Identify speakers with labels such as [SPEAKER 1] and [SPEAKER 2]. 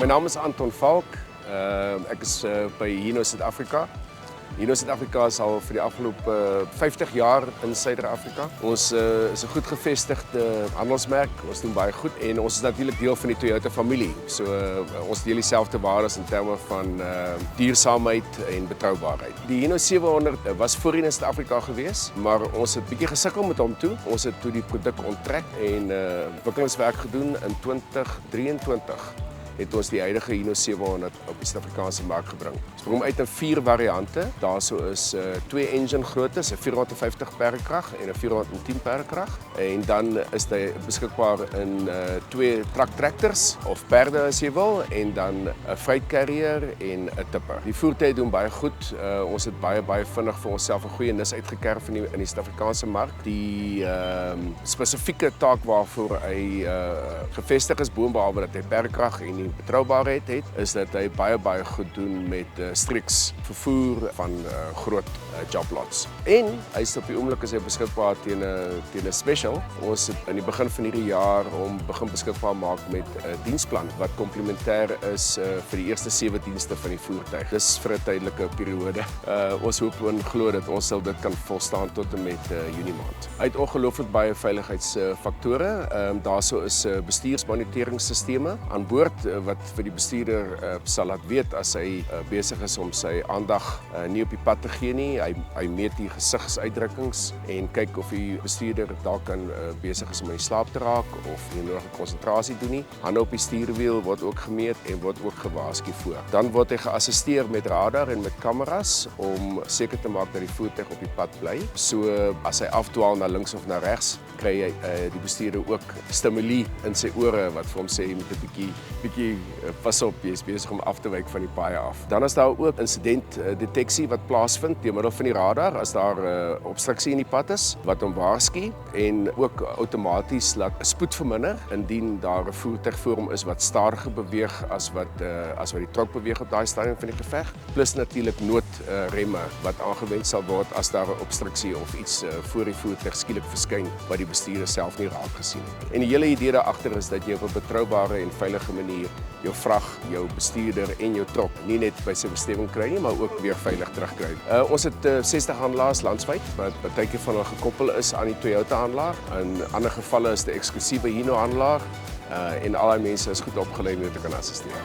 [SPEAKER 1] My naam is Anton Falk. Ek is by Hino Suid-Afrika. Hino Suid-Afrika is al vir die afgelope 50 jaar in Suider-Afrika. Ons is 'n goed gevestigde handelsmerk. Ons doen baie goed en ons is natuurlik deel van die Toyota familie. So ons deel dieselfde waardes in terme van duursaamheid en betroubaarheid. Die Hino 700 was voorheen in Suid-Afrika gewees, maar ons het bietjie gesukkel met hom toe. Ons het toe die produk onttrek en ontwikkelingswerk gedoen in 2023. Het ons die huidige Hino 700 op die Suid-Afrikaanse mark gebring. Ons bring hom uit in 4 variante. Daarso is 2 engine groottes, 'n 450 pk en 'n 410 pk. En dan is hy beskikbaar in 2 tractors of perde as jy wil en dan 'n freight carrier en 'n tipper. Die voertuie doen baie goed. Ons het baie vinnig vir onsself 'n goeie nis uitgekerf in die Suid-Afrikaanse mark. Die spesifieke taak waarvoor hy gevestig is, boonbehalwe dat hy perkrag en betroubaarheid het, is dat hy baie goed doen met streeks vervoer van groot joblots. En hy is op die oomblik is hy beskikbaar teen 'n special. Ons het in die begin van hierdie jaar hom begin beskikbaar maak met 'n diensplan wat komplementêr is vir die eerste 7 dienste van die voertuig. Dis vir 'n tydelike periode. Ons hoop en glo dat ons sal dit kan volstaan tot en met Junie maand. Hy het ongelooflik baie veiligheidsfaktore. Daarso is bestuursmoniteringsstelsels aan boord wat vir die bestuurder sal laat weet as hy besig is om sy aandag nie op die pad te gee nie. Hy meet die gesigsuitdrukkings en kyk of die bestuurder dalk kan besig is om in slaap te raak of nie nodige konsentrasie doen nie. Hande op die stuurwiel word ook gemeet en word ook gewaarsku voor. Dan word hy geassisteer met radar en met kameras om seker te maak dat die voertuig op die pad bly. So as hy afdwaal na links of na regs, kry hy die bestuurder ook stimuli in sy ore wat vir hom sê jy moet 'n bietjie pas op, jy is besig om af te wyk van die paaie af. Dan is daar ook insidentdeteksie wat plaasvind deur middel van die radar as daar obstruksie in die pad is wat hom waarsku en ook outomaties laat spoed verminder indien daar 'n voertuig voor hom is wat stadiger beweeg as wat die trok beweeg op daai stadium van die geveg. Plus natuurlik noodremme wat aangewend sal word as daar 'n obstruksie of iets voor die voertuig skielik verskyn wat die bestuurder self nie raak gesien het. En die hele idee daar agter is dat jy op 'n betroubare en veilige manier jou vrag, jou bestuurder en jou trok nie net by sy bestemming kry nie, maar ook weer veilig terugkry. Ons het 60 handelaars landwyd wat partykeer van hulle gekoppel is aan die Toyota handelaar. In ander gevalle is die eksklusiewe Hino handelaar en al die mense is goed opgelei om te kan assisteer.